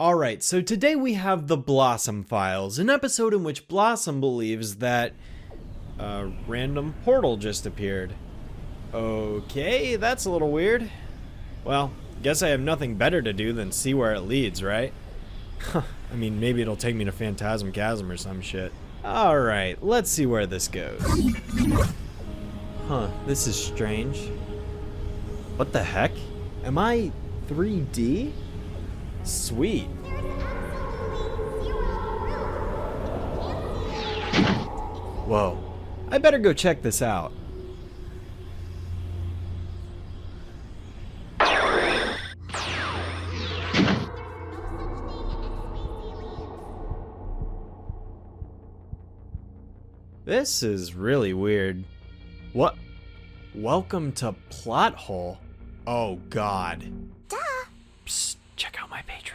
Alright, so today we have the Blossom Files, an episode in which Blossom believes that a random portal just appeared. Okay, that's a little weird. Well, guess I have nothing better to do than see where it leads, right? I mean, maybe it'll take me to Phantasm Chasm or some shit. Alright, let's see where this goes. Huh, this is strange. What the heck? Am I 3D? Sweet. Whoa. I better go check this out. This is really weird. What? Welcome to Plot Hole. Oh God. Duh. Psst, check out my Patreon.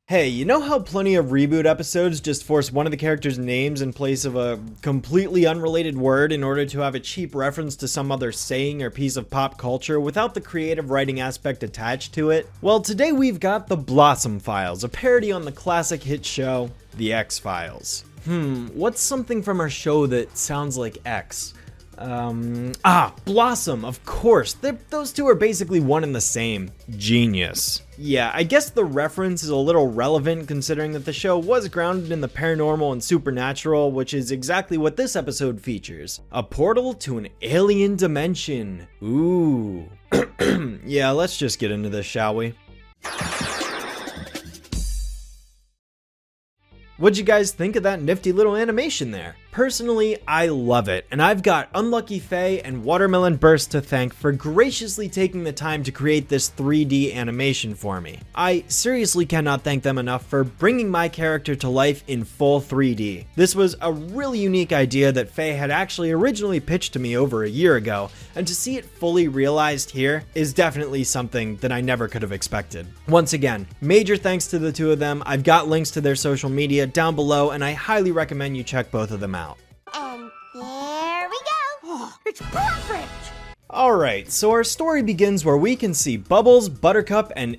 Hey, you know how plenty of reboot episodes just force one of the characters' names in place of a completely unrelated word in order to have a cheap reference to some other saying or piece of pop culture without the creative writing aspect attached to it? Well, today we've got The Blossom Files, a parody on the classic hit show, The X-Files. What's something from our show that sounds like X? Blossom, of course. Those two are basically one and the same. Genius. Yeah, I guess the reference is a little relevant considering that the show was grounded in the paranormal and supernatural, which is exactly what this episode features. A portal to an alien dimension. Ooh. Yeah, let's just get into this, shall we? What'd you guys think of that nifty little animation there? Personally, I love it, and I've got UnluckyFay and WatermelonBurst to thank for graciously taking the time to create this 3D animation for me. I seriously cannot thank them enough for bringing my character to life in full 3D. This was a really unique idea that Faye had actually originally pitched to me over a year ago, and to see it fully realized here is definitely something that I never could have expected. Once again, major thanks to the two of them. I've got links to their social media down below, and I highly recommend you check both of them out. And there we go. Oh, it's perfect! Alright, so our story begins where we can see Bubbles, Buttercup, and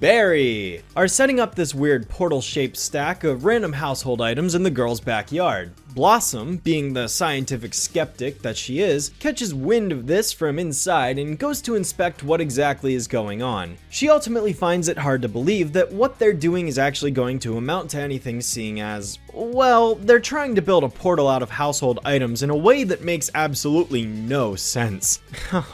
Berry are setting up this weird portal-shaped stack of random household items in the girl's backyard. Blossom, being the scientific skeptic that she is, catches wind of this from inside and goes to inspect what exactly is going on. She ultimately finds it hard to believe that what they're doing is actually going to amount to anything, seeing as, well, they're trying to build a portal out of household items in a way that makes absolutely no sense.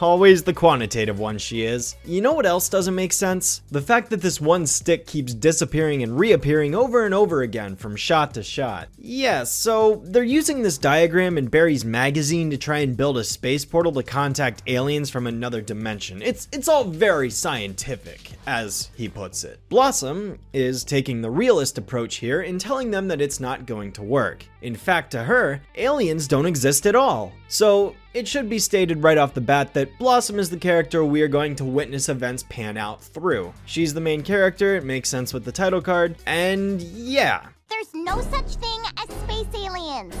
Always the quantitative one, she is. You know what else doesn't make sense? The fact that this one stick keeps disappearing and reappearing over and over again from shot to shot. Yeah, so they're using this diagram in Barry's magazine to try and build a space portal to contact aliens from another dimension. It's all very scientific, as he puts it. Blossom is taking the realist approach here in telling them that it's not going to work. In fact, to her, aliens don't exist at all. So it should be stated right off the bat that Blossom is the character we are going to witness events pan out through. She's the main character, it makes sense with the title card, and yeah. There's no such thing as space aliens.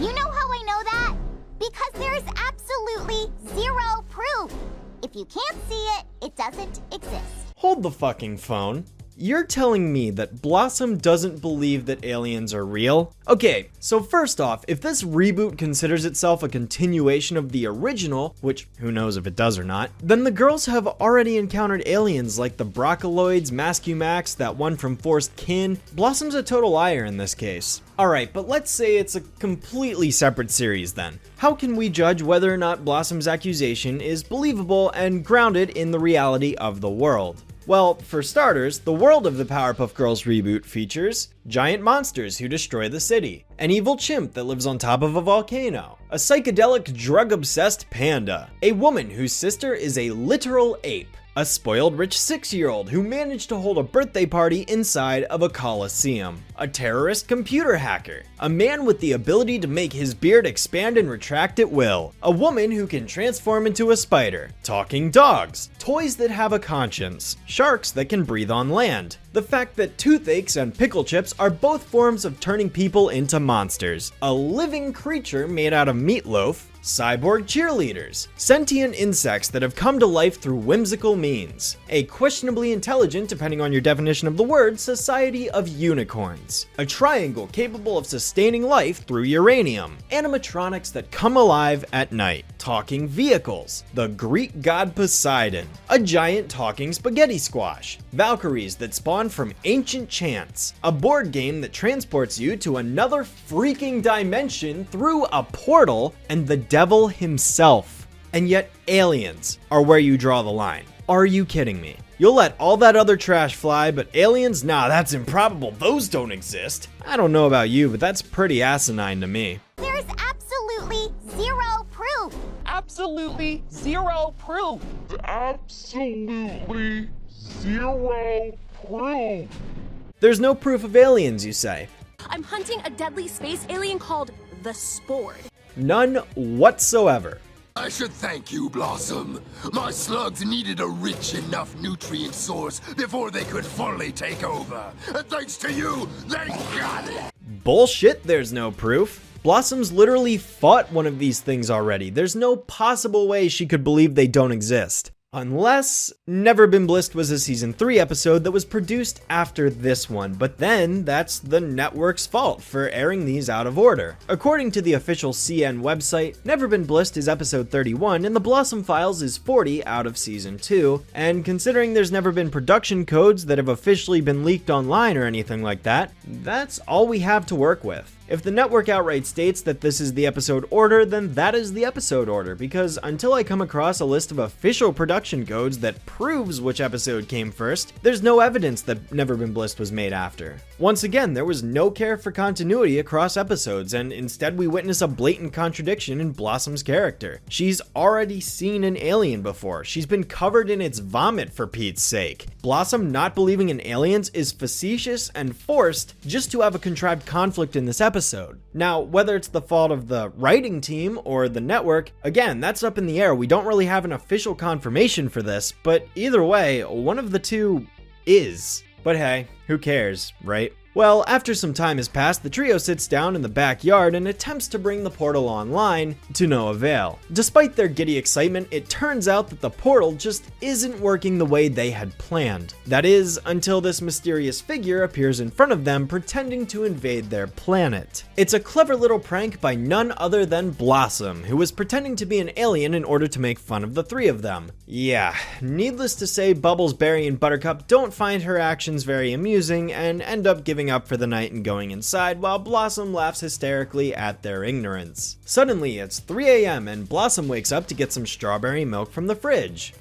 You know how I know that? Because there is absolutely zero proof. If you can't see it, it doesn't exist. Hold the fucking phone. You're telling me that Blossom doesn't believe that aliens are real? Okay, so first off, if this reboot considers itself a continuation of the original, which who knows if it does or not, then the girls have already encountered aliens like the Broccoloids, Mascumax, that one from Forced Kin. Blossom's a total liar in this case. Alright, but let's say it's a completely separate series then. How can we judge whether or not Blossom's accusation is believable and grounded in the reality of the world? Well, for starters, the world of the Powerpuff Girls reboot features giant monsters who destroy the city, an evil chimp that lives on top of a volcano, a psychedelic drug-obsessed panda, a woman whose sister is a literal ape, a spoiled rich 6-year-old who managed to hold a birthday party inside of a coliseum, a terrorist computer hacker, a man with the ability to make his beard expand and retract at will, a woman who can transform into a spider, talking dogs, toys that have a conscience, sharks that can breathe on land, the fact that toothaches and pickle chips are both forms of turning people into monsters, a living creature made out of meatloaf, cyborg cheerleaders, sentient insects that have come to life through whimsical means, a questionably intelligent, depending on your definition of the word, society of unicorns, a triangle capable of sustaining life through uranium, animatronics that come alive at night, talking vehicles, the Greek god Poseidon, a giant talking spaghetti squash, Valkyries that spawn from ancient chants, a board game that transports you to another freaking dimension through a portal, and the devil himself. And yet aliens are where you draw the line. Are you kidding me? You'll let all that other trash fly, but aliens? Nah, that's improbable. Those don't exist. I don't know about you, but that's pretty asinine to me. There's absolutely zero proof. Absolutely zero proof. Absolutely zero proof. There's no proof of aliens, you say? I'm hunting a deadly space alien called the Spore. None whatsoever. I should thank you, Blossom. My slugs needed a rich enough nutrient source before they could fully take over. And thanks to you, they got it! Bullshit, there's no proof. Blossom's literally fought one of these things already. There's no possible way she could believe they don't exist. Unless Never Been Blissed was a season 3 episode that was produced after this one, but then that's the network's fault for airing these out of order. According to the official CN website, Never Been Blissed is episode 31 and the Blossom Files is 40 out of season 2, and considering there's never been production codes that have officially been leaked online or anything like that, that's all we have to work with. If the network outright states that this is the episode order, then that is the episode order, because until I come across a list of official production codes that proves which episode came first, there's no evidence that Never Been Blissed was made after. Once again, there was no care for continuity across episodes, and instead we witness a blatant contradiction in Blossom's character. She's already seen an alien before. She's been covered in its vomit, for Pete's sake. Blossom not believing in aliens is facetious and forced just to have a contrived conflict in this episode. Now, whether it's the fault of the writing team or the network, again, that's up in the air. We don't really have an official confirmation for this, but either way, one of the two is. But hey, who cares, right? Well, after some time has passed, the trio sits down in the backyard and attempts to bring the portal online, to no avail. Despite their giddy excitement, it turns out that the portal just isn't working the way they had planned. That is, until this mysterious figure appears in front of them pretending to invade their planet. It's a clever little prank by none other than Blossom, who was pretending to be an alien in order to make fun of the three of them. Yeah, needless to say, Bubbles, Berry, and Buttercup don't find her actions very amusing and end up giving up for the night and going inside, while Blossom laughs hysterically at their ignorance. Suddenly, it's 3 a.m. and Blossom wakes up to get some strawberry milk from the fridge.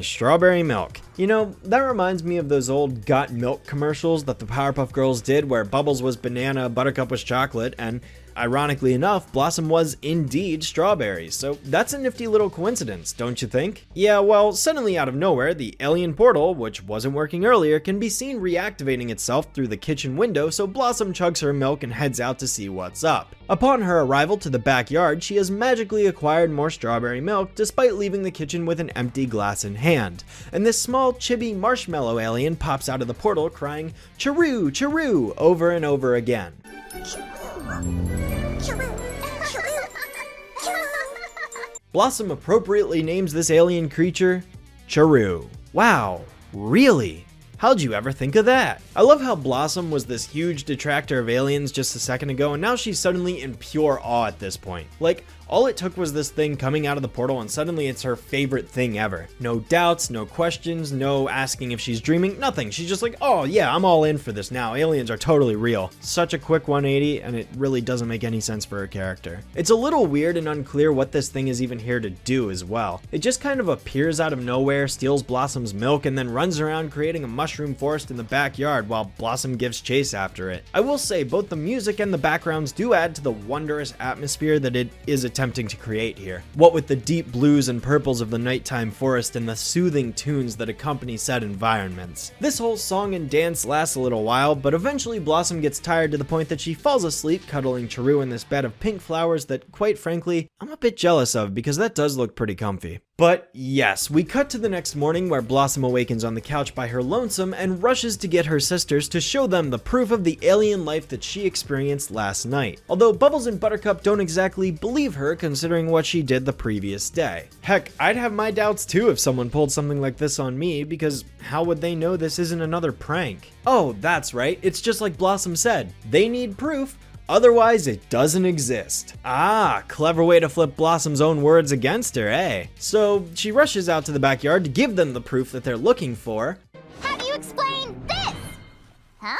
Strawberry milk. You know, that reminds me of those old Got Milk commercials that the Powerpuff Girls did where Bubbles was banana, Buttercup was chocolate, and ironically enough, Blossom was indeed strawberries, so that's a nifty little coincidence, don't you think? Yeah, well, suddenly out of nowhere, the alien portal, which wasn't working earlier, can be seen reactivating itself through the kitchen window, so Blossom chugs her milk and heads out to see what's up. Upon her arrival to the backyard, she has magically acquired more strawberry milk, despite leaving the kitchen with an empty glass in hand. And this small, chibi marshmallow alien pops out of the portal crying, "Chiroo, chiroo," over and over again. Blossom appropriately names this alien creature Chiroo. Wow, really? How'd you ever think of that? I love how Blossom was this huge detractor of aliens just a second ago, and now she's suddenly in pure awe at this point. Like, all it took was this thing coming out of the portal and suddenly it's her favorite thing ever. No doubts, no questions, no asking if she's dreaming, nothing. She's just like, oh yeah, I'm all in for this now. Aliens are totally real. Such a quick 180, and it really doesn't make any sense for her character. It's a little weird and unclear what this thing is even here to do as well. It just kind of appears out of nowhere, steals Blossom's milk, and then runs around creating a mushroom forest in the backyard while Blossom gives chase after it. I will say, both the music and the backgrounds do add to the wondrous atmosphere that it is attempting to create here. What with the deep blues and purples of the nighttime forest and the soothing tunes that accompany said environments. This whole song and dance lasts a little while, but eventually Blossom gets tired to the point that she falls asleep cuddling Chiroo in this bed of pink flowers that, quite frankly, I'm a bit jealous of because that does look pretty comfy. But yes, we cut to the next morning where Blossom awakens on the couch by her lonesome and rushes to get her sisters to show them the proof of the alien life that she experienced last night. Although Bubbles and Buttercup don't exactly believe her considering what she did the previous day. Heck, I'd have my doubts too if someone pulled something like this on me, because how would they know this isn't another prank? Oh, that's right, it's just like Blossom said, they need proof. Otherwise, it doesn't exist. Ah, clever way to flip Blossom's own words against her, eh? So she rushes out to the backyard to give them the proof that they're looking for. How do you explain this? Huh?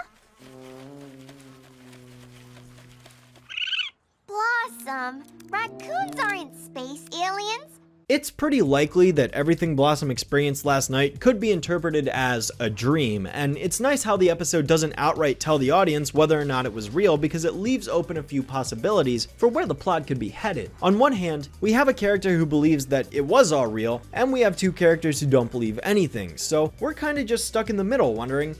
Blossom, raccoons aren't space aliens. It's pretty likely that everything Blossom experienced last night could be interpreted as a dream, and it's nice how the episode doesn't outright tell the audience whether or not it was real because it leaves open a few possibilities for where the plot could be headed. On one hand, we have a character who believes that it was all real, and we have two characters who don't believe anything, so we're kinda just stuck in the middle wondering,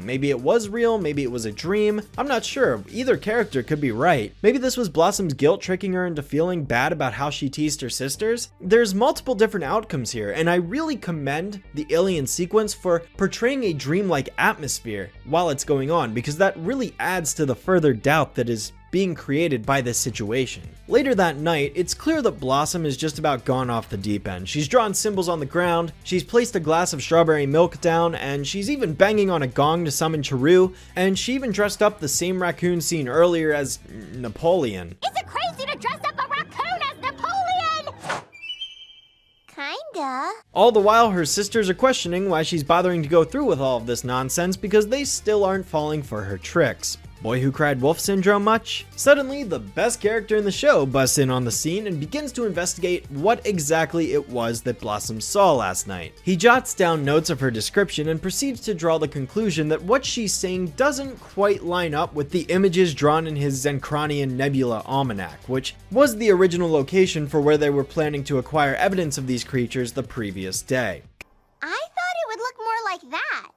maybe it was real, maybe it was a dream, I'm not sure, either character could be right. Maybe this was Blossom's guilt tricking her into feeling bad about how she teased her sisters? There's multiple different outcomes here, and I really commend the alien sequence for portraying a dreamlike atmosphere while it's going on, because that really adds to the further doubt that is being created by this situation. Later that night, it's clear that Blossom is just about gone off the deep end. She's drawn symbols on the ground, she's placed a glass of strawberry milk down, and she's even banging on a gong to summon Chiru, and she even dressed up the same raccoon seen earlier as Napoleon. Is it crazy to dress up a raccoon as Napoleon? Kinda. All the while, her sisters are questioning why she's bothering to go through with all of this nonsense because they still aren't falling for her tricks. Boy who cried wolf syndrome much? Suddenly, the best character in the show busts in on the scene and begins to investigate what exactly it was that Blossom saw last night. He jots down notes of her description and proceeds to draw the conclusion that what she's saying doesn't quite line up with the images drawn in his Zenchronian Nebula Almanac, which was the original location for where they were planning to acquire evidence of these creatures the previous day. I thought it would look more like that.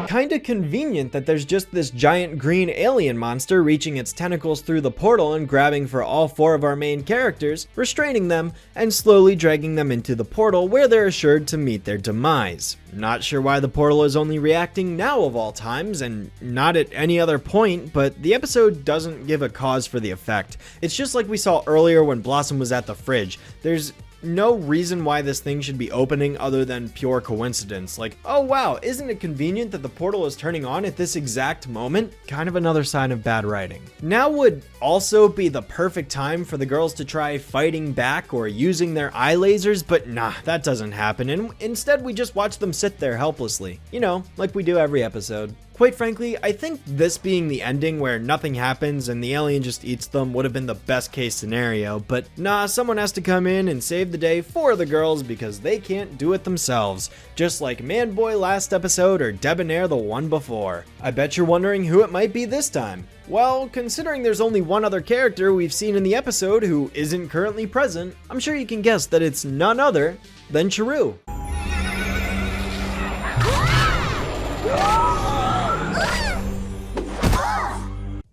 Kinda convenient that there's just this giant green alien monster reaching its tentacles through the portal and grabbing for all four of our main characters, restraining them, and slowly dragging them into the portal where they're assured to meet their demise. Not sure why the portal is only reacting now of all times, and not at any other point, but the episode doesn't give a cause for the effect. It's just like we saw earlier when Blossom was at the fridge. There's no reason why this thing should be opening other than pure coincidence. Like, oh wow, isn't it convenient that the portal is turning on at this exact moment? Kind of another sign of bad writing. Now would also be the perfect time for the girls to try fighting back or using their eye lasers, but nah, that doesn't happen, and instead we just watch them sit there helplessly. You know, like we do every episode. Quite frankly, I think this being the ending where nothing happens and the alien just eats them would have been the best case scenario, but nah, someone has to come in and save the day for the girls because they can't do it themselves, just like Man-Boy last episode or Debonair the one before. I bet you're wondering who it might be this time. Well, considering there's only one other character we've seen in the episode who isn't currently present, I'm sure you can guess that it's none other than Chiru.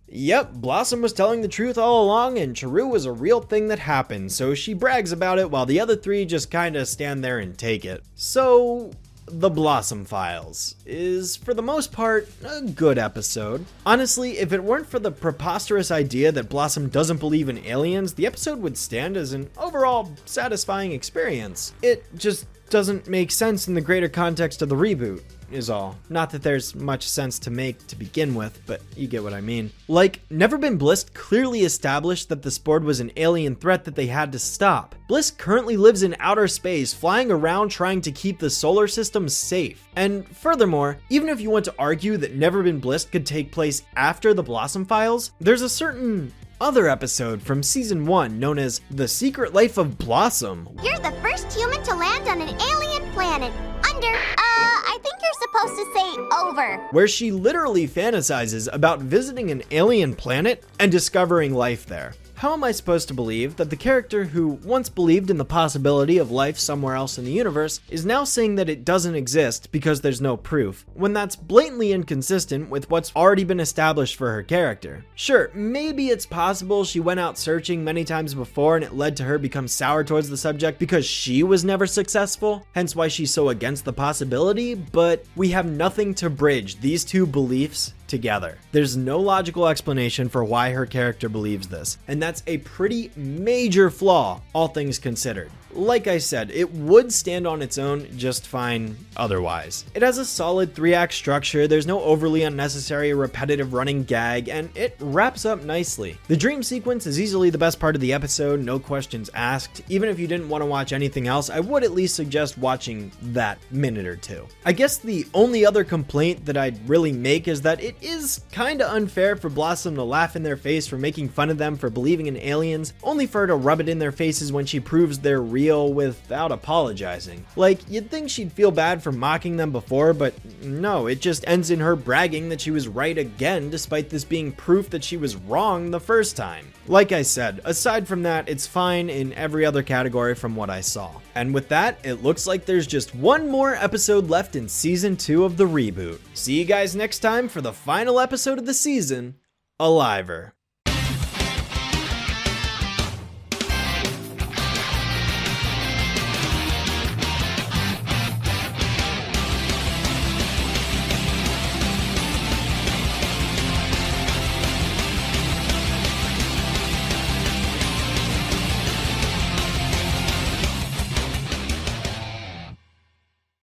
Yep, Blossom was telling the truth all along, and Chiru was a real thing that happened, so she brags about it while the other three just kinda stand there and take it. So, The Blossom Files is, for the most part, a good episode. Honestly, if it weren't for the preposterous idea that Blossom doesn't believe in aliens, the episode would stand as an overall satisfying experience. It just doesn't make sense in the greater context of the reboot, is all. Not that there's much sense to make to begin with, but you get what I mean. Like, Never Been Bliss clearly established that the Spore was an alien threat that they had to stop. Bliss currently lives in outer space, flying around trying to keep the solar system safe. And furthermore, even if you want to argue that Never Been Bliss could take place after the Blossom Files, there's a certain other episode from season 1 known as The Secret Life of Blossom. You're the first human to land on an alien planet. I think you're supposed to say over. Where she literally fantasizes about visiting an alien planet and discovering life there. How am I supposed to believe that the character who once believed in the possibility of life somewhere else in the universe is now saying that it doesn't exist because there's no proof, when that's blatantly inconsistent with what's already been established for her character? Sure, maybe it's possible she went out searching many times before and it led to her become sour towards the subject because she was never successful, hence why she's so against the possibility, but we have nothing to bridge these two beliefs together. There's no logical explanation for why her character believes this, and that's a pretty major flaw, all things considered. Like I said, it would stand on its own just fine otherwise. It has a solid 3-act structure, there's no overly unnecessary repetitive running gag, and it wraps up nicely. The dream sequence is easily the best part of the episode, no questions asked. Even if you didn't want to watch anything else, I would at least suggest watching that minute or two. I guess the only other complaint that I'd really make is that it is kinda unfair for Blossom to laugh in their face for making fun of them for believing in aliens, only for her to rub it in their faces when she proves they're real without apologizing. Like, you'd think she'd feel bad for mocking them before, but no, it just ends in her bragging that she was right again despite this being proof that she was wrong the first time. Like I said, aside from that, it's fine in every other category from what I saw. And with that, it looks like there's just one more episode left in season 2 of the reboot. See you guys next time for the final episode of the season, Aliver.